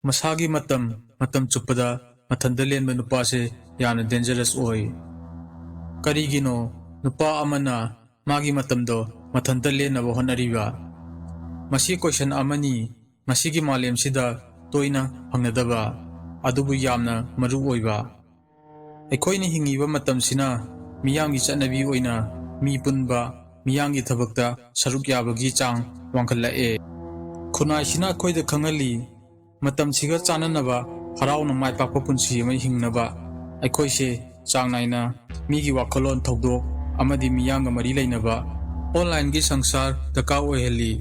ꯃꯁꯥꯒꯤ ꯃꯇꯝ ꯆꯨꯞꯄꯗ ꯃꯊꯟꯇ ꯂꯦꯟꯕ ꯅꯨꯄꯥꯁꯦ ꯌꯥꯝꯅ ꯗꯦꯟꯖꯔꯁ ꯑꯣꯏ꯫ ꯀꯔꯤꯒꯤꯅꯣ ꯅꯨꯄꯥ ꯑꯃꯅ ꯃꯥꯒꯤ ꯃꯇꯝꯗꯣ ꯃꯊꯟꯇ ꯂꯦꯟꯅꯕ ꯍꯣꯠꯅꯔꯤꯕ? ꯃꯁꯤ ꯀꯣꯏꯁꯟ ꯑꯃꯅꯤ ꯃꯁꯤꯒꯤ ꯃꯥꯂꯦꯝꯁꯤꯗ ꯇꯣꯏꯅ ꯐꯪꯅꯗꯕ ꯑꯗꯨꯕꯨ ꯌꯥꯝꯅ ꯃꯔꯨ ꯑꯣꯏꯕ꯫ ꯑꯩꯈꯣꯏꯅ ꯍꯤꯡꯉꯤꯕ ꯃꯇꯝꯁꯤꯅ ꯃꯤꯌꯥꯝꯒꯤ ꯆꯠꯅꯕꯤ ꯑꯣꯏꯅ ꯃꯤ ꯄꯨꯟꯕ, ꯃꯤꯌꯥꯝꯒꯤ ꯊꯕꯛꯇ ꯁꯔꯨꯛ ꯌꯥꯕꯒꯤ ꯆꯥꯡ ꯋꯥꯡꯈꯠꯂꯛꯑꯦ꯫ ꯈꯨꯟꯅꯥꯏꯁꯤꯅ ꯑꯩꯈꯣꯏꯗ ꯈꯪꯍꯜꯂꯤ ꯃꯇꯝꯁꯤꯒ ꯆꯥꯟꯅꯅꯕ ꯍꯔꯥꯎꯅ ꯃꯥꯏ ꯄꯥꯛꯄ ꯄꯨꯟꯁꯤ ꯑꯃ ꯍꯤꯡꯅꯕ ꯑꯩꯈꯣꯏꯁꯦ ꯆꯥꯡ ꯅꯥꯏꯅ ꯃꯤꯒꯤ ꯋꯥꯈꯜꯂꯣꯟ, ꯊꯧꯗꯣꯛ ꯑꯃꯗꯤ ꯃꯤꯌꯥꯝꯒ ꯃꯔꯤ ꯂꯩꯅꯕ ꯑꯣꯟꯂꯥꯏꯟꯒꯤ ꯁꯪꯁꯥꯔ ꯗꯔꯀꯥꯔ ꯑꯣꯏꯍꯜꯂꯤ꯫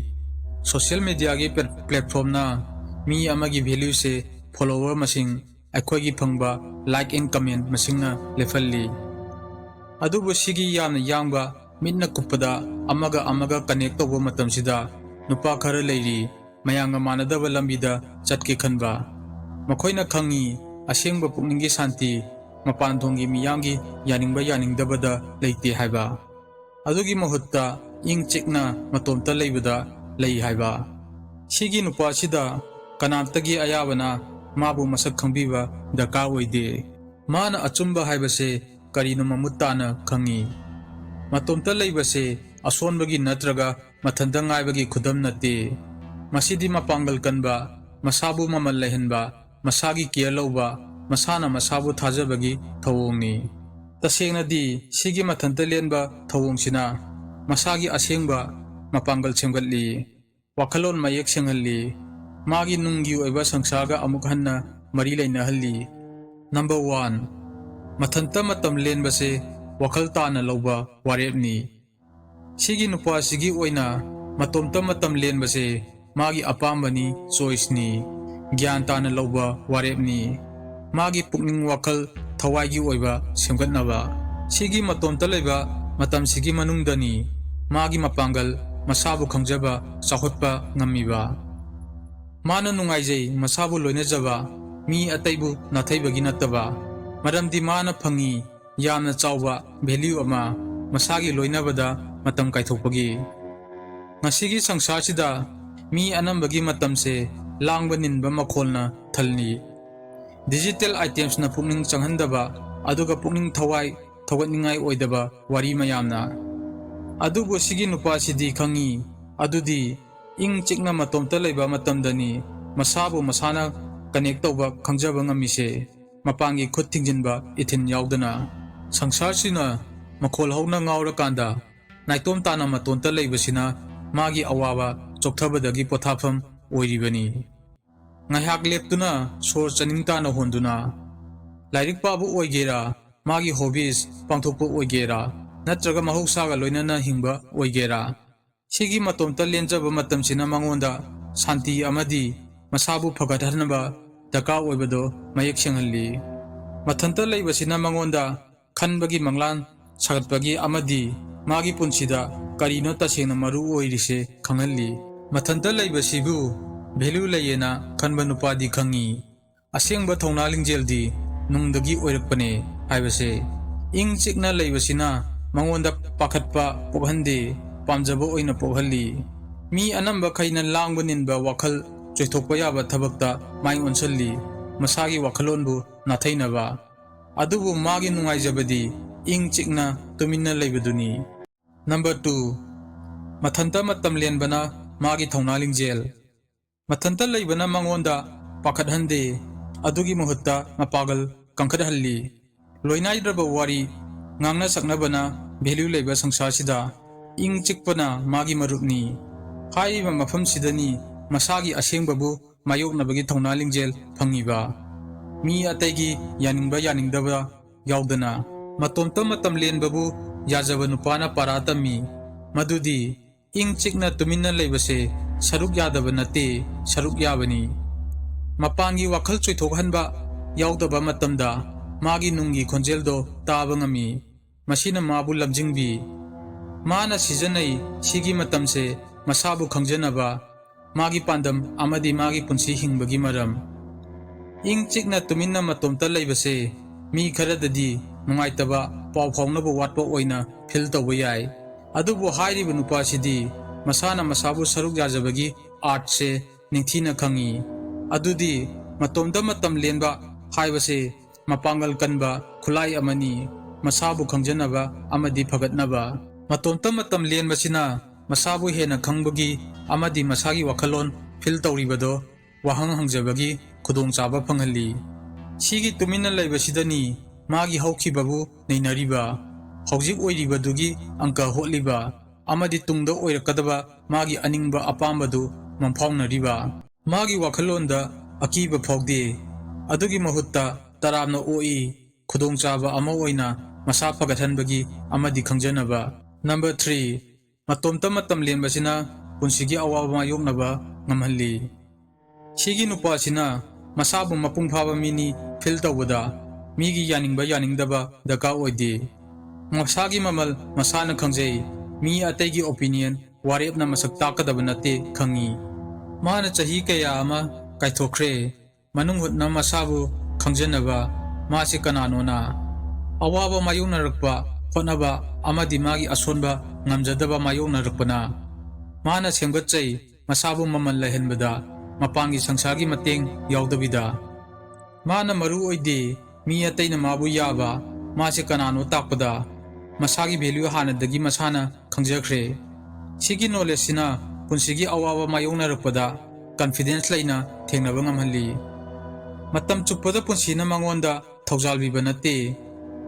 ꯁꯣꯁꯤꯌꯦꯜ ꯃꯤꯗꯤꯌꯥꯒꯤ ꯄ꯭ꯂꯦꯠꯐꯣꯔꯝꯅ ꯃꯤ ꯑꯃꯒꯤ ꯚꯦꯂ꯭ꯌꯨꯁꯦ ꯐꯣꯂꯣꯋꯔ ꯃꯁꯤꯡ, ꯑꯩꯈꯣꯏꯒꯤ ꯐꯪꯕ ꯂꯥꯏꯛ ꯑꯦꯟ ꯀꯃꯦꯟ ꯃꯁꯤꯡꯅ ꯂꯦꯞꯍꯜꯂꯤ꯫ ꯑꯗꯨꯕꯨ ꯁꯤꯒꯤ ꯌꯥꯝꯅ ꯌꯥꯡꯕ, ꯃꯤꯠꯅ ꯀꯨꯞꯄꯗ ꯑꯃꯒ ꯑꯃꯒ ꯀꯅꯦꯛ ꯇꯧꯕ ꯃꯇꯝꯁꯤꯗ ꯅꯨꯄꯥ ꯈꯔ ꯂꯩꯔꯤ ꯃꯌꯥꯝꯒ ꯃꯥꯟꯅꯗꯕ ꯂꯝꯕꯤꯗ ꯆꯠꯀꯦ ꯈꯟꯕ꯫ ꯃꯈꯣꯏꯅ ꯈꯪꯉꯤ ꯑꯁꯦꯡꯕ ꯄꯨꯛꯅꯤꯡꯒꯤ ꯁꯥꯟꯇꯤ ꯃꯄꯥꯟꯊꯣꯡꯒꯤ ꯃꯤꯌꯥꯝꯒꯤ ꯌꯥꯅꯤꯡꯕ ꯌꯥꯅꯤꯡꯗꯕꯗ ꯂꯩꯇꯦ ꯍꯥꯏꯕ, ꯑꯗꯨꯒꯤ ꯃꯍꯨꯠꯇ ꯏꯪ ꯆꯤꯛꯅ ꯃꯇꯣꯝꯇ ꯂꯩꯕꯗ ꯂꯩ ꯍꯥꯏꯕ꯫ ꯁꯤꯒꯤ ꯅꯨꯄꯥꯁꯤꯗ ꯀꯅꯥꯝꯇꯒꯤ ꯑꯌꯥꯕꯅ ꯃꯥꯕꯨ ꯃꯁꯛ ꯈꯪꯕꯤꯕ ꯗꯔꯀꯥꯔ ꯑꯣꯏꯗꯦ꯫ ꯃꯥꯅ ꯑꯆꯨꯝꯕ ꯍꯥꯏꯕꯁꯦ ꯀꯔꯤꯅꯣ ꯃꯃꯨꯠ ꯇꯥꯅ ꯈꯪꯉꯤ꯫ ꯃꯇꯣꯝꯇ ꯂꯩꯕꯁꯦ ꯑꯁꯣꯟꯕꯒꯤ ꯅꯠꯇ꯭ꯔꯒ ꯃꯊꯟꯇ ꯉꯥꯏꯕꯒꯤ ꯈꯨꯗꯝ ꯅꯠꯇꯦ꯫ ꯃꯁꯤꯗꯤ ꯃꯄꯥꯡꯒꯜ ꯀꯟꯕ, ꯃꯁꯥꯕꯨ ꯃꯃꯜ ꯂꯩꯍꯟꯕ, ꯃꯁꯥꯒꯤ ꯀꯦꯌꯔ ꯂꯧꯕ, ꯃꯁꯥꯅ ꯃꯁꯥꯕꯨ ꯊꯥꯖꯕꯒꯤ ꯊꯧꯑꯣꯡꯅꯤ꯫ ꯇꯁꯦꯡꯅꯗꯤ ꯁꯤꯒꯤ ꯃꯊꯟꯇ ꯂꯦꯟꯕ ꯊꯧꯑꯣꯡꯁꯤꯅ ꯃꯁꯥꯒꯤ ꯑꯁꯦꯡꯕ ꯃꯄꯥꯡꯒꯜ ꯁꯦꯝꯒꯠꯂꯤ, ꯋꯥꯈꯜꯂꯣꯟ ꯃꯌꯦꯛ ꯁꯦꯡꯍꯜꯂꯤ, ꯃꯥꯒꯤ ꯅꯨꯡꯒꯤ ꯑꯣꯏꯕ ꯁꯪꯁꯥꯔꯒ ꯑꯃꯨꯛ ꯍꯟꯅ ꯃꯔꯤ ꯂꯩꯅꯍꯜꯂꯤ꯫ ꯅꯝꯕꯔ 1, ꯃꯊꯟꯇ ꯃꯇꯝ ꯂꯦꯟꯕꯁꯦ ꯋꯥꯈꯜ ꯇꯥꯅ ꯂꯧꯕ ꯋꯥꯔꯦꯞꯅꯤ꯫ ꯁꯤꯒꯤ ꯅꯨꯄꯥꯁꯤꯒꯤ ꯑꯣꯏꯅ ꯃꯇꯣꯝꯇ ꯃꯇꯝ ꯂꯦꯟꯕꯁꯦ ꯃꯥꯒꯤ ꯑꯄꯥꯝꯕꯅꯤ, ꯆꯣꯏꯁꯅꯤ, ꯒ꯭ꯌꯥꯟ ꯇꯥꯅ ꯂꯧꯕ ꯋꯥꯔꯦꯞꯅꯤ, ꯃꯥꯒꯤ ꯄꯨꯛꯅꯤꯡ ꯋꯥꯈꯜ ꯊꯋꯥꯏꯒꯤ ꯑꯣꯏꯕ ꯁꯦꯝꯒꯠꯅꯕ꯫ ꯁꯤꯒꯤ ꯃꯇꯣꯝꯇ ꯂꯩꯕ ꯃꯇꯝꯁꯤꯒꯤ ꯃꯅꯨꯡꯗꯅꯤ ꯃꯥꯒꯤ ꯃꯄꯥꯡꯒꯜ, ꯃꯁꯥꯕꯨ ꯈꯪꯖꯕ ꯆꯥꯎꯈꯠꯄ ꯉꯝꯃꯤꯕ꯫ ꯃꯥꯅ ꯅꯨꯡꯉꯥꯏꯖꯩ ꯃꯁꯥꯕꯨ ꯂꯣꯏꯅꯖꯕ, ꯃꯤ ꯑꯇꯩꯕꯨ ꯅꯥꯊꯩꯕꯒꯤ ꯅꯠꯇꯕ, ꯃꯔꯝꯗꯤ ꯃꯥꯅ ꯐꯪꯉꯤ ꯌꯥꯝꯅ ꯆꯥꯎꯕ ꯚꯦꯂ꯭ꯌꯨ ꯑꯃ ꯃꯁꯥꯒꯤ ꯂꯣꯏꯅꯕꯗ ꯃꯇꯝ ꯀꯥꯏꯊꯣꯛꯄꯒꯤ꯫ ꯉꯁꯤꯒꯤ ꯁꯪꯁꯥꯔꯁꯤꯗ ꯃꯤ ꯑꯅꯝꯕꯒꯤ ꯃꯇꯝꯁꯦ ꯂꯥꯡꯕ ꯅꯤꯟꯕ ꯃꯈꯣꯜꯅ ꯊꯜꯂꯤ꯫ ꯗꯤꯖꯤꯇꯦꯜ ꯑꯥꯏꯇꯦꯝꯁꯅ ꯄꯨꯛꯅꯤꯡ ꯆꯪꯍꯟꯗꯕ ꯑꯗꯨꯒ ꯄꯨꯛꯅꯤꯡ ꯊꯋꯥꯏ ꯊꯧꯒꯠꯅꯤꯡꯉꯥꯏ ꯑꯣꯏꯗꯕ ꯋꯥꯔꯤ ꯃꯌꯥꯝꯅ꯫ ꯑꯗꯨꯕꯨ ꯁꯤꯒꯤ ꯅꯨꯄꯥꯁꯤꯗꯤ ꯈꯪꯉꯤ ꯑꯗꯨꯗꯤ ꯏꯪ ꯆꯤꯛꯅ ꯃꯇꯣꯝꯇ ꯂꯩꯕ ꯃꯇꯝꯗꯅꯤ ꯃꯁꯥꯕꯨ ꯃꯁꯥꯅ ꯀꯅꯦꯛ ꯇꯧꯕ ꯈꯪꯖꯕ ꯉꯝꯃꯤꯁꯦ, ꯃꯄꯥꯟꯒꯤ ꯈꯨꯠ ꯊꯤꯡꯖꯤꯟꯕ ꯏꯊꯤꯟ ꯌꯥꯎꯗꯅ꯫ ꯁꯪꯁꯥꯔꯁꯤꯅ ꯃꯈꯣꯜ ꯍꯧꯅ ꯉꯥꯎꯔꯀꯥꯟꯗ ꯅꯥꯏꯇꯣꯝ ꯇꯥꯅ ꯃꯇꯣꯝꯇ ꯂꯩꯕꯁꯤꯅ ꯃꯥꯒꯤ ꯑꯋꯥꯕ ꯆꯣꯛꯊꯕꯗꯒꯤ ꯄꯣꯊꯥꯐꯝ ꯑꯣꯏꯔꯤꯕꯅꯤ꯫ ꯉꯥꯏꯍꯥꯛ ꯂꯦꯞꯇꯨꯅ ꯁꯣꯔ ꯆꯅꯤꯡ ꯇꯥꯅ ꯍꯣꯟꯗꯨꯅ, ꯂꯥꯏꯔꯤꯛ ꯄꯥꯕ ꯑꯣꯏꯒꯦꯔꯥ, ꯃꯥꯒꯤ ꯍꯣꯕꯤꯁ ꯄꯥꯡꯊꯣꯛꯄ ꯑꯣꯏꯒꯦꯔꯥ, ꯅꯠꯇ꯭ꯔꯒ ꯃꯍꯧꯁꯥꯒ ꯂꯣꯏꯅꯅ ꯍꯤꯡꯕ ꯑꯣꯏꯒꯦꯔꯥ, ꯁꯤꯒꯤ ꯃꯇꯣꯝꯇ ꯂꯦꯟꯖꯕ ꯃꯇꯝꯁꯤꯅ ꯃꯉꯣꯟꯗ ꯁꯥꯟꯇꯤ ꯑꯃꯗꯤ ꯃꯁꯥꯕꯨ ꯐꯒꯠꯍꯟꯅꯕ ꯗꯔꯀꯥꯔ ꯑꯣꯏꯕꯗꯣ ꯃꯌꯦꯛ ꯁꯦꯡꯍꯜꯂꯤ꯫ ꯃꯊꯟꯇ ꯂꯩꯕꯁꯤꯅ ꯃꯉꯣꯟꯗ ꯈꯟꯕꯒꯤ ꯃꯪꯂꯥꯟ ꯁꯥꯒꯠꯄꯒꯤ ꯑꯃꯗꯤ ꯃꯥꯒꯤ ꯄꯨꯟꯁꯤꯗ ꯀꯔꯤꯅꯣ ꯇꯁꯦꯡꯅ ꯃꯔꯨ ꯑꯣꯏꯔꯤꯁꯦ ꯈꯪꯍꯜꯂꯤ꯫ ꯃꯊꯟꯇ ꯂꯩꯕꯁꯤꯕꯨ ꯚꯦꯂ꯭ꯌꯨ ꯂꯩꯌꯦꯅ ꯈꯟꯕ ꯅꯨꯄꯥꯗꯤ ꯈꯪꯉꯤ ꯑꯁꯦꯡꯕ ꯊꯧꯅꯥ ꯂꯤꯡꯖꯦꯜꯗꯤ ꯅꯨꯡꯗꯒꯤ ꯑꯣꯏꯔꯛꯄꯅꯦ ꯍꯥꯏꯕꯁꯦ꯫ ꯏꯪ ꯆꯤꯛꯅ ꯂꯩꯕꯁꯤꯅ ꯃꯉꯣꯟꯗ ꯄꯥꯈꯠꯄ ꯄꯣꯛꯍꯟꯗꯦ, ꯄꯥꯝꯖꯕ ꯑꯣꯏꯅ ꯄꯣꯛꯍꯜꯂꯤ꯫ ꯃꯤ ꯑꯅꯝꯕꯈꯩꯅ ꯂꯥꯡꯕ ꯅꯤꯟꯕ ꯋꯥꯈꯜ ꯆꯣꯏꯊꯣꯛꯄ ꯌꯥꯕ ꯊꯕꯛꯇ ꯃꯥꯏ ꯑꯣꯟꯁꯤꯜꯂꯤ, ꯃꯁꯥꯒꯤ ꯋꯥꯈꯜꯂꯣꯟꯕꯨ ꯅꯥꯊꯩꯅꯕ꯫ ꯑꯗꯨꯕꯨ ꯃꯥꯒꯤ ꯅꯨꯡꯉꯥꯏꯖꯕꯗꯤ ꯏꯪ ꯆꯤꯛꯅ ꯇꯨꯃꯤꯟꯅ ꯂꯩꯕꯗꯨꯅꯤ꯫ ꯅꯝꯕꯔ 2, ꯃꯊꯟꯇ ꯃꯇꯝ ꯂꯦꯟꯕꯅ ꯃꯥꯒꯤ ꯊꯧꯅꯥ ꯂꯤꯡꯖꯦꯜ꯫ ꯃꯊꯟꯇ ꯂꯩꯕꯅ ꯃꯉꯣꯟꯗ ꯄꯥꯈꯠꯍꯟꯗꯦ, ꯑꯗꯨꯒꯤ ꯃꯍꯨꯠꯇ ꯃꯄꯥꯡꯒꯜ ꯀꯟꯈꯠꯍꯜꯂꯤ꯫ ꯂꯣꯏꯅꯥꯏꯗ꯭ꯔꯕ ꯋꯥꯔꯤ ꯉꯥꯡꯅ ꯁꯛꯅꯕꯅ ꯚꯦꯂ꯭ꯌꯨ ꯂꯩꯕ ꯁꯪꯁꯥꯔꯁꯤꯗ ꯏꯪ ꯆꯤꯛꯄꯅ ꯃꯥꯒꯤ ꯃꯔꯨꯞꯅꯤ꯫ ꯍꯥꯏꯔꯤꯕ ꯃꯐꯝꯁꯤꯗꯅꯤ ꯃꯁꯥꯒꯤ ꯑꯁꯦꯡꯕꯕꯨ ꯃꯥꯌꯣꯛꯅꯕꯒꯤ ꯊꯧꯅꯥ ꯂꯤꯡꯖꯦꯜ ꯐꯪꯉꯤꯕ, ꯃꯤ ꯑꯇꯩꯒꯤ ꯌꯥꯅꯤꯡꯕ ꯌꯥꯅꯤꯡꯗꯕ ꯌꯥꯎꯗꯅ꯫ ꯃꯇꯣꯝꯇ ꯃꯇꯝ ꯂꯦꯟꯕꯕꯨ ꯌꯥꯖꯕ ꯅꯨꯄꯥꯅ ꯄꯥꯔꯥ ꯇꯝꯃꯤ ꯃꯗꯨꯗꯤ ꯏꯪ ꯆꯤꯛꯅ ꯇꯨꯃꯤꯟꯅ ꯂꯩꯕꯁꯦ ꯁꯔꯨꯛ ꯌꯥꯗꯕ ꯅꯠꯇꯦ, ꯁꯔꯨꯛ ꯌꯥꯕꯅꯤ꯫ ꯃꯄꯥꯟꯒꯤ ꯋꯥꯈꯜ ꯆꯣꯏꯊꯣꯛꯍꯟꯕ ꯌꯥꯎꯗꯕ ꯃꯇꯝꯗ ꯃꯥꯒꯤ ꯅꯨꯡꯒꯤ ꯈꯣꯟꯖꯦꯜꯗꯣ ꯇꯥꯕ ꯉꯝꯃꯤ, ꯃꯁꯤꯅ ꯃꯥꯕꯨ ꯂꯝꯖꯤꯡꯕꯤ꯫ ꯃꯥꯅ ꯁꯤꯖꯤꯟꯅꯩ ꯁꯤꯒꯤ ꯃꯇꯝꯁꯦ ꯃꯁꯥꯕꯨ ꯈꯪꯖꯅꯕ, ꯃꯥꯒꯤ ꯄꯥꯟꯗꯝ ꯑꯃꯗꯤ ꯃꯥꯒꯤ ꯄꯨꯟꯁꯤ ꯍꯤꯡꯕꯒꯤ ꯃꯔꯝ꯫ ꯏꯪ ꯆꯤꯛꯅ ꯇꯨꯃꯤꯟꯅ ꯃꯇꯣꯝꯇ ꯂꯩꯕꯁꯦ ꯃꯤ ꯈꯔꯗꯗꯤ ꯅꯨꯡꯉꯥꯏꯇꯕ, ꯄꯥꯎ ꯐꯥꯎꯅꯕ ꯋꯥꯠꯄ ꯑꯣꯏꯅ ꯐꯤꯜ ꯇꯧꯕ ꯌꯥꯏ꯫ ꯑꯗꯨꯕꯨ ꯍꯥꯏꯔꯤꯕ ꯅꯨꯄꯥꯁꯤꯗꯤ ꯃꯁꯥꯅ ꯃꯁꯥꯕꯨ ꯁꯔꯨꯛ ꯌꯥꯖꯕꯒꯤ ꯑꯥꯔꯠꯁꯦ ꯅꯤꯡꯊꯤꯅ ꯈꯪꯉꯤ, ꯑꯗꯨꯗꯤ matomda matam lenba haibase mapangal kanba khulai amani masabu khangjanaba amadi phagatnaba matomta matam lenbasina masabu hena khangbagi amadi masagi wakhalon fil tawribado wahang hangjabagi khudong chaba phanghali sigi tumina laibasidani magi haukibabu neinariba hojik oiribadugi angka hotliba amadi tungda oirakadaba magi aningba apambadu mamphaugnariba magi wakhalonda akiba phaude adugi mahutta taramna oi khudong chaba ama oina masa phagathanbagi amadi khangjanaba number 3 matomta matam lenbasina punsigi awaba mayoknaba ngamhalli sigi nupasina masabu mapung phaba mini fil tawbada migi yaningba yaningdaba daka oide masagi mamal masana khangjai mi ategi opinion warepna masak takadaba nate khangi mana chahi kaya ama kaithokre manung hutna masabu khangjanaba masi kananona awaba mayoknarakpa hotnaba amadi magi asonba ngamjadaba mayoknarakpana mana semgatchai masabu mamal lahenbada mapangi sangsagi mateng yaudabida mana maru oide mi ataina mabu yaba masi kanano takpada masagi value hanadagi masana khangjakhre sigi knowledge sina punsigi awaba mayoknarakpada confidence laina thengnaba ngamhalli matam chuppada punsina mangonda thawjalbiba nate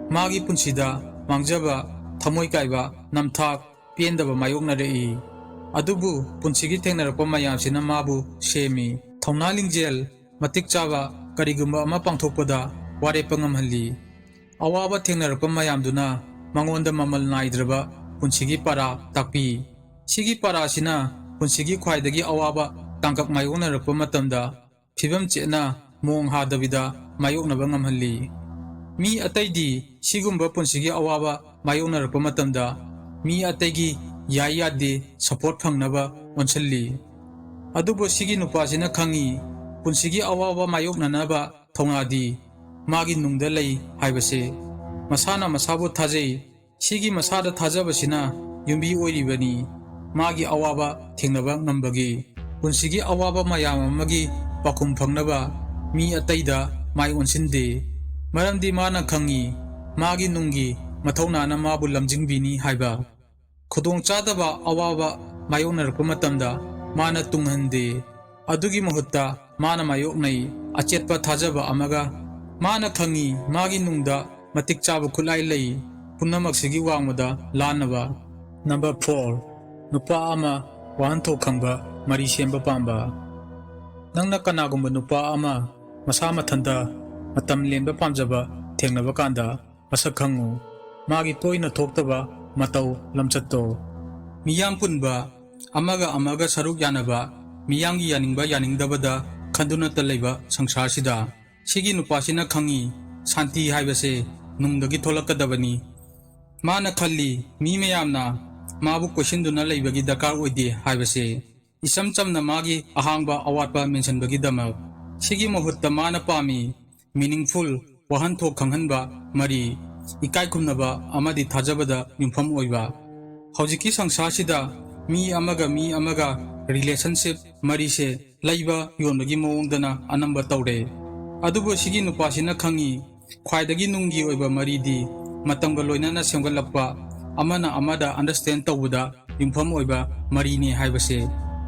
magi punsida mangjaba thamoi kaiba namthak pendaba mayoknarei adubu punsigi thengnarakpa mayamsina mabu semi thongna lingjel matik chaba karigumba ama pangthokpada warepa ngamhalli awaba thengnarakpa mayamduna mangonda mamal naidraba punsigi para takpi sigi para sina punsigi khwaidagi awaba tangkak mayoknarakpa matamda phibam chena mong hadabida mayoknaba ngamhalli mi ataidi sigumba punsigi awaba mayoknarakpa matamda mi ataigi yayade support phangnaba onsalli adubo sigi nupasina khangi punsigi awaba mayoknanaba thongadi magi nungda lei haibase masana masabu thajai sigi masada thajabasina yumbi oiribani magi awaba thengnaba ngambagi punsigi awaba mayam amagi pakum phangnaba mi ataida mai onsinde maramdi mana khangi magi nungi mathaunana mabu lamjingbini haiba khudong chadaba awaba mayoknarakpa matamda mana tunghande adugi mahutta mana mayoknai achetpa thajaba amaga mana khangi magi nungda matik chaba khulai lei punamak sigi wangmada lanaba number 4 nupa ama wahanthok khangba mari semba pamba nangna kanagumba nupa ama masa mathanda matam lemba pamjaba thengnaba kanda masak khangu magi toina thoktaba matau lamchatto miyam punba amaga saruk yanaba miyamgi yaningba yaningdabada khanduna talaiba sangsar sida sigi nupasina khangi santi haibase nungdagi tholakadabani mana khalli mi mayamna mabu question-duna leibagi dakar oide haibase isam chamna magi ahangba awatpa mention bagi damak sigi mahutta mana pami meaningful wahanthok khanghanba mari ikai khumnaba amadi thajabada yumpham oiba hojiki sangsasida mi amaga relationship mari se laiba yonbagi mawongdana anamba tawre adubo sigi nupasina khangi khwaidagi nunggi oiba maridi matamga loinana semgalakpa amana amada understand tawbuda yumpham oiba marini haibase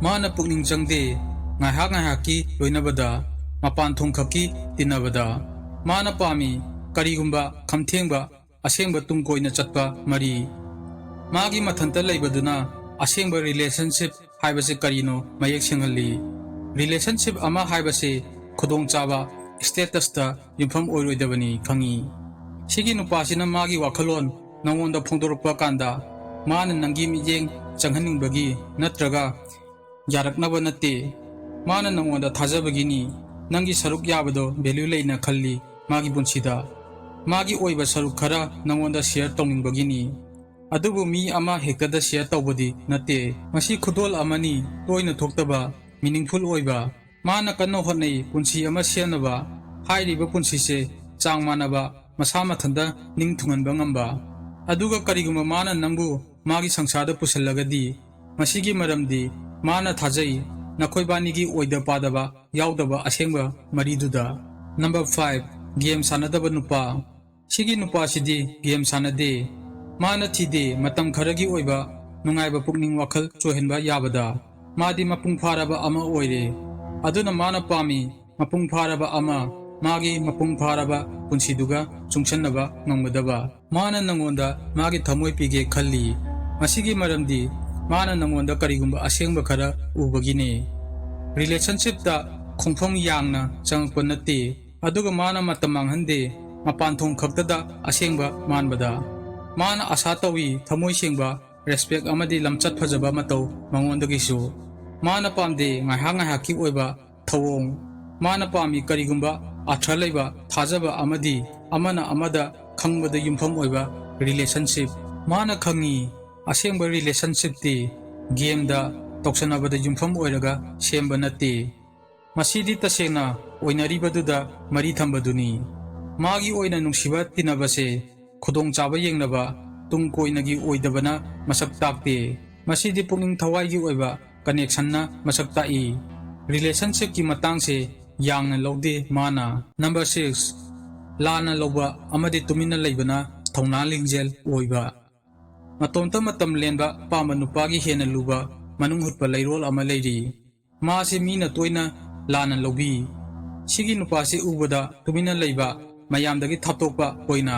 mana pukning changde ngaihaki loinabada mapan thongkhaki tinabada mana pami karigumba khamthengba asengba tungkoina chatpa mari magi mathanta leibaduna asengba relationship haibase karino mayek senghalli relationship ama haibase khudong chaba status ta yumpham oiroidabani khangi sigi nupasina magi wakhalon nangonda phongdorpa kanda mana nangi mijeng changhaningbagi natraga yaraknaba natte mana nangonda thajabagini nangi saruk yabado value leina khalli magi bunsida magi oiba saruk khara nangonda share tawningbagini adubu mi ama hektada share tawbodi natte masi khudol amani toina thoktaba meaningful oiba mana kanno hotnei punsi ama senaba hairiba punsi se changmanaba masa mathanda ningthunganba ngamba aduga kariguma mana nangbu magi sangsada pusallagadi masigi maramdi mana thajai nakhoi banigi oida padaba ꯌꯥꯎꯗꯕ ꯑꯁꯦꯡꯕ ꯃꯔꯤꯗꯨꯗ꯫ Number 5, game ꯁꯥꯟꯅꯗꯕ ꯅꯨꯄꯥ꯫ ꯁꯤꯒꯤ ꯅꯨꯄꯥꯁꯤꯗꯤ game ꯁꯥꯟꯅꯗꯦ, ꯃꯥꯅ ꯊꯤꯗꯦ ꯃꯇꯝ ꯈꯔꯒꯤ ꯑꯣꯏꯕ ꯅꯨꯡꯉꯥꯏꯕ ꯄꯨꯛꯅꯤꯡ ꯋꯥꯈꯜ ꯆꯣꯏꯍꯟꯕ ꯌꯥꯕꯗ꯫ ꯃꯥꯗꯤ ꯃꯄꯨꯡ ꯐꯥꯔꯕ ꯑꯃ ꯑꯣꯏꯔꯦ, ꯑꯗꯨꯅ ꯃꯥꯅ ꯄꯥꯝꯃꯤ ꯃꯄꯨꯡ ꯐꯥꯔꯕ ꯑꯃ, ꯃꯥꯒꯤ ꯃꯄꯨꯡ ꯐꯥꯔꯕ ꯄꯨꯟꯁꯤꯗꯨꯒ ꯆꯨꯡꯁꯟꯅꯕ ꯉꯝꯒꯗꯕ꯫ ꯃꯥꯅ ꯅꯪꯉꯣꯟꯗ ꯃꯥꯒꯤ ꯊꯃꯣꯏ ꯄꯤꯒꯦ ꯈꯜꯂꯤ, ꯃꯁꯤꯒꯤ ꯃꯔꯝꯗꯤ ꯃꯥꯅ ꯅꯪꯉꯣꯟꯗ ꯀꯔꯤꯒꯨꯝꯕ ꯑꯁꯦꯡꯕ ꯈꯔ ꯎꯕꯒꯤꯅꯦ꯫ ꯔꯤꯂꯦꯁꯟꯁꯤꯞꯇ ꯈꯣꯡꯐꯝ ꯌꯥꯡꯅ ꯆꯪꯉꯛꯄ ꯅꯠꯇꯦ, ꯑꯗꯨꯒ ꯃꯥꯅ ꯃꯇꯝ ꯃꯥꯡꯍꯟꯗꯦ ꯃꯄꯥꯟꯊꯣꯡ ꯈꯛꯇꯗ ꯑꯁꯦꯡꯕ ꯃꯥꯟꯕꯗ꯫ ꯃꯥꯅ ꯑꯁꯥ ꯇꯧꯏ ꯊꯃꯣꯏ ꯁꯦꯡꯕ ꯔꯦꯁꯄꯦꯛ ꯑꯃꯗꯤ ꯂꯝꯆꯠ ꯐꯖꯕ ꯃꯇꯧ ꯃꯉꯣꯟꯗꯒꯤꯁꯨ꯫ ꯃꯥꯅ ꯄꯥꯝꯗꯦ ꯉꯥꯏꯍꯥꯛ ꯉꯥꯏꯍꯥꯛꯀꯤ ꯑꯣꯏꯕ ꯊꯧꯑꯣꯡ, ꯃꯥꯅ ꯄꯥꯝꯃꯤ ꯀꯔꯤꯒꯨꯝꯕ ꯑꯔꯊ ꯂꯩꯕ ꯊꯥꯖꯕ ꯑꯃꯗꯤ ꯑꯃꯅ ꯑꯃꯗ ꯈꯪꯕꯗ ꯌꯨꯝꯐꯝ ꯑꯣꯏꯕ ꯔꯤꯂꯦꯁꯟꯁꯤꯞ꯫ ꯃꯥꯅ ꯈꯪꯏ ꯑꯁꯦꯡꯕ ꯔꯤꯂꯦꯁꯟꯁꯤꯞꯇꯤ ꯒꯦꯝꯗ ꯇꯧꯁꯟꯅꯕꯗ ꯌꯨꯝꯐꯝ ꯑꯣꯏꯔꯒ ꯁꯦꯝꯕ ꯅꯠꯇꯦ, ꯃꯁꯤꯗꯤ ꯇꯁꯦꯡꯅ ꯑꯣꯏꯅꯔꯤꯕꯗꯨꯗ ꯃꯔꯤ ꯊꯝꯕꯗꯨꯅꯤ꯫ ꯃꯥꯒꯤ ꯑꯣꯏꯅ ꯅꯨꯡꯁꯤꯕ ꯇꯤꯟꯅꯕꯁꯦ ꯈꯨꯗꯣꯡꯆꯥꯕ ꯌꯦꯡꯅꯕ ꯇꯨꯡ ꯀꯣꯏꯅꯒꯤ ꯑꯣꯏꯗꯕꯅ ꯃꯁꯛ ꯇꯥꯛꯇꯦ, ꯃꯁꯤꯗꯤ ꯄꯨꯛꯅꯤꯡ ꯊꯋꯥꯏꯒꯤ ꯑꯣꯏꯕ ꯀꯅꯦꯛꯁꯟꯅ ꯃꯁꯛ ꯇꯥꯛꯏ꯫ ꯔꯤꯂꯦꯁꯟꯁꯤꯞꯀꯤ ꯃꯇꯥꯡꯁꯦ ꯌꯥꯡꯅ ꯂꯧꯗꯦ ꯃꯥꯅ꯫ ꯅꯝꯕꯔ 6, ꯂꯥꯟꯅ ꯂꯧꯕ ꯑꯃꯗꯤ ꯇꯨꯃꯤꯟꯅ ꯂꯩꯕꯅ ꯊꯧꯅꯥ ꯂꯤꯡꯖꯦꯜ ꯑꯣꯏꯕ꯫ ꯃꯇꯣꯝꯇ ꯃꯇꯝ ꯂꯦꯟꯕ ꯄꯥꯝꯕ ꯅꯨꯄꯥꯒꯤ ꯍꯦꯟꯅ ꯂꯨꯕ ꯃꯅꯨꯡ ꯍꯨꯠꯄ ꯂꯩꯔꯣꯜ ꯑꯃ ꯂꯩꯔꯤ, ꯃꯥꯁꯤ ꯃꯤꯅ ꯇꯣꯏꯅ ꯂꯥꯟꯅ ꯂꯧꯕꯤ꯫ ꯁꯤꯒꯤ ꯅꯨꯄꯥꯁꯤ ꯎꯕꯗ ꯇꯨꯃꯤꯟꯅ ꯂꯩꯕ, ꯃꯌꯥꯝꯗꯒꯤ ꯊꯥꯞꯇꯣꯛꯄ ꯑꯣꯏꯅ꯫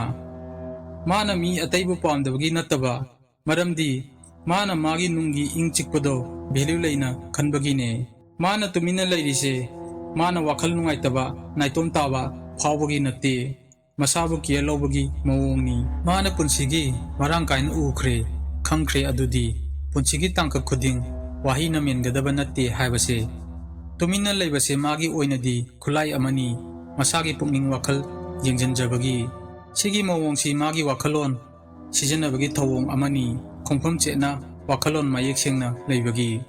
ꯃꯥꯅ ꯃꯤ ꯑꯇꯩꯕꯨ ꯄꯥꯝꯗꯕꯒꯤ ꯅꯠꯇꯕ, ꯃꯔꯝꯗꯤ ꯃꯥꯅ ꯃꯥꯒꯤ ꯅꯨꯡꯒꯤ ꯏꯪ ꯆꯤꯛꯄꯗꯣ ꯚꯦꯂ꯭ꯌꯨ ꯂꯩꯅ ꯈꯟꯕꯒꯤꯅꯦ꯫ ꯃꯥꯅ ꯇꯨꯃꯤꯟꯅ ꯂꯩꯔꯤꯁꯦ ꯃꯥꯅ ꯋꯥꯈꯜ ꯅꯨꯡꯉꯥꯏꯇꯕ, ꯅꯥꯏꯇꯣꯝ ꯇꯥꯕ ꯐꯥꯎꯕꯒꯤ ꯅꯠꯇꯦ, ꯃꯁꯥꯕꯨ ꯀꯤꯌꯔ ꯂꯧꯕꯒꯤ ꯃꯑꯣꯡꯅꯤ꯫ ꯃꯥꯅ ꯄꯨꯟꯁꯤꯒꯤ ꯃꯔꯥꯡ ꯀꯥꯏꯅ ꯎꯈ꯭ꯔꯦ, ꯈꯪꯈ꯭ꯔꯦ ꯑꯗꯨꯗꯤ ꯄꯨꯟꯁꯤꯒꯤ ꯇꯥꯡꯀꯛ ꯈꯨꯗꯤꯡ ꯋꯥꯍꯩꯅ ꯃꯦꯟꯒꯗꯕ ꯅꯠꯇꯦ ꯍꯥꯏꯕꯁꯦ꯫ ꯇꯨꯃꯤꯟꯅ ꯂꯩꯕꯁꯦ ꯃꯥꯒꯤ ꯑꯣꯏꯅꯗꯤ ꯈꯨꯠꯂꯥꯏ ꯑꯃꯅꯤ, ꯃꯁꯥꯒꯤ ꯄꯨꯛꯅꯤꯡ ꯋꯥꯈꯜ ꯌꯦꯡꯁꯤꯟꯖꯕꯒꯤ꯫ ꯁꯤꯒꯤ ꯃꯑꯣꯡꯁꯤ ꯃꯥꯒꯤ ꯋꯥꯈꯜꯂꯣꯟ ꯁꯤꯖꯤꯟꯅꯕꯒꯤ ꯊꯧꯑꯣꯡ ꯑꯃꯅꯤ, ꯈꯣꯡꯐꯝ ꯆꯦꯠꯅ ꯋꯥꯈꯜꯂꯣꯟ ꯃꯌꯦꯛ ꯁꯦꯡꯅ ꯂꯩꯕꯒꯤ꯫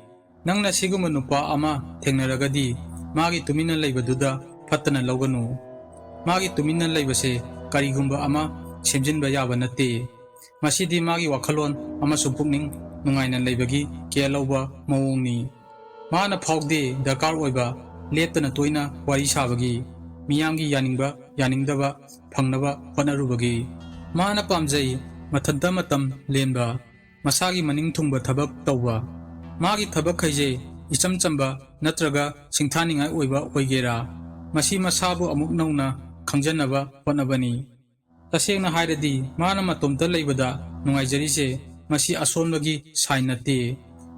ꯅꯪꯅ ꯁꯤꯒꯨꯝꯕ ꯅꯨꯄꯥ ꯑꯃ ꯊꯦꯡꯅꯔꯒꯗꯤ ꯃꯥꯒꯤ ꯇꯨꯃꯤꯟꯅ ꯂꯩꯕꯗꯨꯗ ꯐꯠꯇꯅ ꯂꯧꯒꯅꯨ꯫ ꯃꯥꯒꯤ ꯇꯨꯃꯤꯟꯅ ꯂꯩꯕꯁꯦ ꯀꯔꯤꯒꯨꯝꯕ ꯑꯃ ꯁꯦꯝꯖꯤꯟꯕ ꯌꯥꯕ ꯅꯠꯇꯦ, ꯃꯁꯤꯗꯤ ꯃꯥꯒꯤ ꯋꯥꯈꯜꯂꯣꯟ ꯑꯃꯁꯨꯡ ꯄꯨꯛꯅꯤꯡ ꯅꯨꯡꯉꯥꯏꯅ ꯂꯩꯕꯒꯤ ꯀꯦꯌꯔ ꯂꯧꯕ ꯃꯑꯣꯡꯅꯤ꯫ ꯃꯥꯅ ꯐꯥꯎꯗꯦ ꯗꯔꯀꯥꯔ ꯑꯣꯏꯕ ꯂꯦꯞꯇꯅ ꯇꯣꯏꯅ ꯋꯥꯔꯤ ꯁꯥꯕꯒꯤ, ꯃꯤꯌꯥꯝꯒꯤ ꯌꯥꯅꯤꯡꯕ ꯌꯥꯅꯤꯡꯗꯕ ꯐꯪꯅꯕ ꯍꯣꯠꯅꯔꯨꯕꯒꯤ꯫ ꯃꯥꯅ ꯄꯥꯝꯖꯩ ꯃꯊꯟꯇ ꯃꯇꯝ ꯂꯦꯟꯕ, ꯃꯁꯥꯒꯤ ꯃꯅꯤꯡ ꯊꯨꯡꯕ ꯊꯕꯛ ꯇꯧꯕ꯫ ꯃꯥꯒꯤ ꯊꯕꯛꯈꯩꯁꯦ ꯏꯆꯝ ꯆꯝꯕ ꯅꯠꯇ꯭ꯔꯒ ꯁꯤꯡꯊꯥꯅꯤꯡꯉꯥꯏ ꯑꯣꯏꯕ ꯑꯣꯏꯒꯦꯔꯥ, ꯃꯁꯤ ꯃꯁꯥꯕꯨ ꯑꯃꯨꯛ ꯅꯧꯅ ꯈꯪꯖꯟꯅꯕ ꯍꯣꯠꯅꯕꯅꯤ꯫ ꯇꯁꯦꯡꯅ ꯍꯥꯏꯔꯗꯤ ꯃꯥꯅ ꯃꯇꯣꯝꯇ ꯂꯩꯕꯗ ꯅꯨꯡꯉꯥꯏꯖꯔꯤꯁꯦ ꯃꯁꯤ ꯑꯁꯣꯟꯕꯒꯤ ꯁꯥꯏꯟ ꯅꯠꯇꯦ,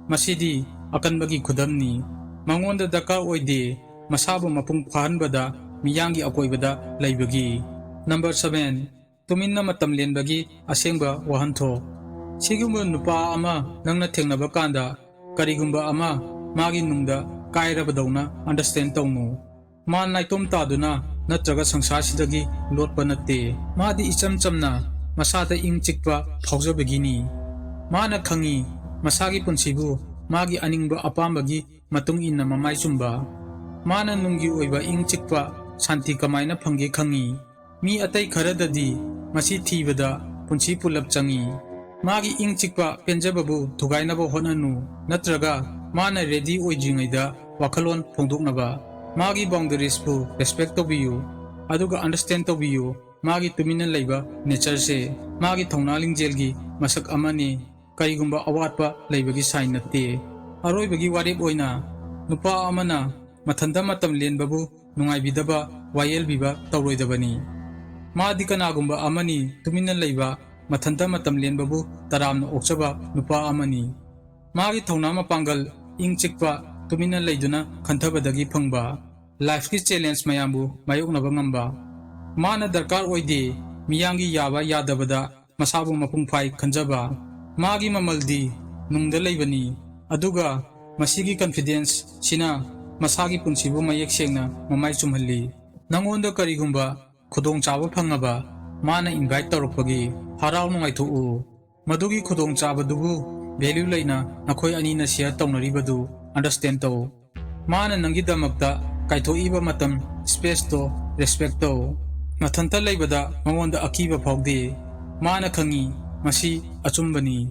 ꯃꯁꯤꯗꯤ ꯑꯀꯟꯕꯒꯤ ꯈꯨꯗꯝꯅꯤ꯫ ꯃꯉꯣꯟꯗ ꯗꯔꯀꯥꯔ ꯑꯣꯏꯗꯦ ꯃꯁꯥꯕꯨ ꯃꯄꯨꯡ ꯐꯥꯍꯟꯕꯗ ꯃꯤꯌꯥꯝꯒꯤ ꯑꯀꯣꯏꯕꯗ ꯂꯩꯕꯒꯤ꯫ ꯅꯝꯕꯔ 7, ꯇꯨꯃꯤꯟꯅ ꯃꯇꯝ ꯂꯦꯟꯕꯒꯤ ꯑꯁꯦꯡꯕ ꯋꯥꯍꯟꯊꯣꯛ꯫ ꯁꯤꯒꯨꯝꯕ ꯅꯨꯄꯥ ꯑꯃ ꯅꯪꯅ ꯊꯦꯡꯅꯕ ꯀꯥꯟꯗ ꯀꯔꯤꯒꯨꯝꯕ ꯑꯃ ꯃꯥꯒꯤ ꯅꯨꯡꯗ ꯀꯥꯏꯔꯕꯗꯧꯅ ꯑꯟꯗꯔꯁꯇꯦꯟ ꯇꯧꯅꯨ꯫ ꯃꯥ ꯅꯥꯏꯇꯣꯝ ꯇꯥꯗꯨꯅ ꯅꯠꯇ꯭ꯔꯒ ꯁꯪꯁꯥꯔꯁꯤꯗꯒꯤ ꯂꯣꯠꯄ ꯅꯠꯇꯦ, ꯃꯥꯗꯤ ꯏꯆꯝ ꯆꯝꯅ ꯃꯁꯥꯗ ꯏꯪ ꯆꯤꯛꯄ ꯐꯥꯎꯖꯕꯒꯤꯅꯤ꯫ ꯃꯥꯅ ꯈꯪꯏ ꯃꯁꯥꯒꯤ ꯄꯨꯟꯁꯤꯕꯨ ꯃꯥꯒꯤ ꯑꯅꯤꯡꯕ ꯑꯄꯥꯝꯕꯒꯤ ꯃꯇꯨꯡ ꯏꯟꯅ ꯃꯃꯥꯏ ꯆꯨꯝꯕ꯫ ꯃꯥꯅ ꯅꯨꯡꯒꯤ ꯑꯣꯏꯕ ꯏꯪ ꯆꯤꯛꯄ ꯁꯥꯟꯇꯤ ꯀꯃꯥꯏꯅ ꯐꯪꯒꯦ ꯈꯪꯏ꯫ ꯃꯤ ꯑꯇꯩ ꯈꯔꯗꯗꯤ ꯃꯁꯤ ꯊꯤꯕꯗ ꯄꯨꯟꯁꯤ ꯄꯨꯜꯂꯞ ꯆꯪꯏ꯫ ꯃꯥꯒꯤ ꯏꯪ ꯆꯤꯛꯄ ꯄꯦꯟꯖꯕꯕꯨ ꯊꯨꯒꯥꯏꯅꯕ ꯍꯣꯠꯅꯅꯨ, ꯅꯠꯇ꯭ꯔꯒ ꯃꯥꯅ ꯔꯦꯗꯤ ꯑꯣꯏꯗ꯭ꯔꯤꯉꯩꯗ ꯋꯥꯈꯜꯂꯣꯟ ꯐꯣꯡꯗꯣꯛꯅꯕ꯫ ꯃꯥꯒꯤ ꯕꯥꯎꯟꯗꯔꯤꯁꯄꯨ ꯔꯦꯁꯄꯦꯛ ꯇꯧꯕꯤꯌꯨ, ꯑꯗꯨꯒ ꯑꯟꯗꯔꯁꯇꯦꯟ ꯇꯧꯕꯤꯌꯨ ꯃꯥꯒꯤ ꯇꯨꯃꯤꯟꯅ ꯂꯩꯕ ꯅꯦꯆꯔꯁꯦ ꯃꯥꯒꯤ ꯊꯧꯅꯥ ꯂꯤꯡꯖꯦꯜꯒꯤ ꯃꯁꯛ ꯑꯃꯅꯤ, ꯀꯔꯤꯒꯨꯝꯕ ꯑꯋꯥꯠꯄ ꯂꯩꯕꯒꯤ ꯁꯥꯏꯟ ꯅꯠꯇꯦ꯫ ꯑꯔꯣꯏꯕꯒꯤ ꯋꯥꯔꯦꯞ ꯑꯣꯏꯅ, ꯅꯨꯄꯥ ꯑꯃꯅ ꯃꯊꯟꯇ ꯃꯇꯝ ꯂꯦꯟꯕꯕꯨ ꯅꯨꯡꯉꯥꯏꯕꯤꯗꯕ ꯋꯥꯌꯦꯜꯕꯤꯕ ꯇꯧꯔꯣꯏꯗꯕꯅꯤ꯫ ꯃꯥꯗꯤ ꯀꯅꯥꯒꯨꯝꯕ ꯑꯃꯅꯤ ꯇꯨꯃꯤꯟꯅ ꯂꯩꯕ, ꯃꯊꯟꯇ ꯃꯇꯝ ꯂꯦꯟꯕꯕꯨ ꯇꯔꯥꯝꯅ ꯑꯣꯛꯆꯕ ꯅꯨꯄꯥ ꯑꯃꯅꯤ꯫ ꯃꯥꯒꯤ ꯊꯧꯅꯥ ꯃꯄꯥꯡꯒꯜ ꯏꯪ ꯆꯤꯛꯄ ꯇꯨꯃꯤꯟꯅ ꯂꯩꯗꯨꯅ ꯈꯟꯊꯕꯗꯒꯤ ꯐꯪꯕ, ꯂꯥꯏꯐꯀꯤ ꯆꯦꯂꯦꯟꯖ ꯃꯌꯥꯝꯕꯨ ꯃꯥꯌꯣꯛꯅꯕ ꯉꯝꯕ꯫ ꯃꯥꯅ ꯗꯔꯀꯥꯔ ꯑꯣꯏꯗꯦ ꯃꯤꯌꯥꯝꯒꯤ ꯌꯥꯕ ꯌꯥꯗꯕꯗ ꯃꯁꯥꯕꯨ ꯃꯄꯨꯡ ꯐꯥꯏ ꯈꯟꯖꯕ꯫ ꯃꯥꯒꯤ ꯃꯃꯜꯗꯤ ꯅꯨꯡꯗ ꯂꯩꯕꯅꯤ, ꯑꯗꯨꯒ ꯃꯁꯤꯒꯤ ꯀꯟꯐꯤꯗꯦꯟꯁ ꯁꯤꯅ ꯃꯁꯥꯒꯤ ꯄꯨꯟꯁꯤꯕꯨ ꯃꯌꯦꯛ ꯁꯦꯡꯅ ꯃꯃꯥꯏ ꯆꯨꯝꯍꯜꯂꯤ꯫ ꯅꯪꯉꯣꯟꯗ ꯀꯔꯤꯒꯨꯝꯕ ꯈꯨꯗꯣꯡꯆꯥꯕ ꯐꯪꯉꯕ, ꯃꯥꯅ ꯏꯟꯚꯥꯏꯠ ꯇꯧꯔꯛꯄꯒꯤ ꯍꯔꯥꯎ ꯅꯨꯡꯉꯥꯏꯊꯣꯛꯎ꯫ ꯃꯗꯨꯒꯤ ꯈꯨꯗꯣꯡꯆꯥꯕꯗꯨꯕꯨ ꯚꯦꯂ꯭ꯌꯨ ꯂꯩꯅ ꯅꯈꯣꯏ ꯑꯅꯤꯅ ꯁꯦꯌꯔ ꯇꯧꯅꯔꯤꯕꯗꯨ ꯑꯟꯗꯔꯁꯇꯦꯟ ꯇꯧ꯫ ꯃꯥꯅ ꯅꯪꯒꯤꯗꯃꯛꯇ ꯀꯥꯏꯊꯣꯛꯏꯕ ꯃꯇꯝ ꯁ꯭ꯄꯦꯁꯇꯣ ꯔꯦꯁꯄꯦꯛ ꯇꯧ꯫ ꯃꯊꯟꯇ ꯂꯩꯕꯗ ꯃꯉꯣꯟꯗ ꯑꯀꯤꯕ ꯐꯥꯎꯗꯦ, ꯃꯥꯅ ꯈꯪꯏ ꯃꯁꯤ ꯑꯆꯨꯝꯕꯅꯤ꯫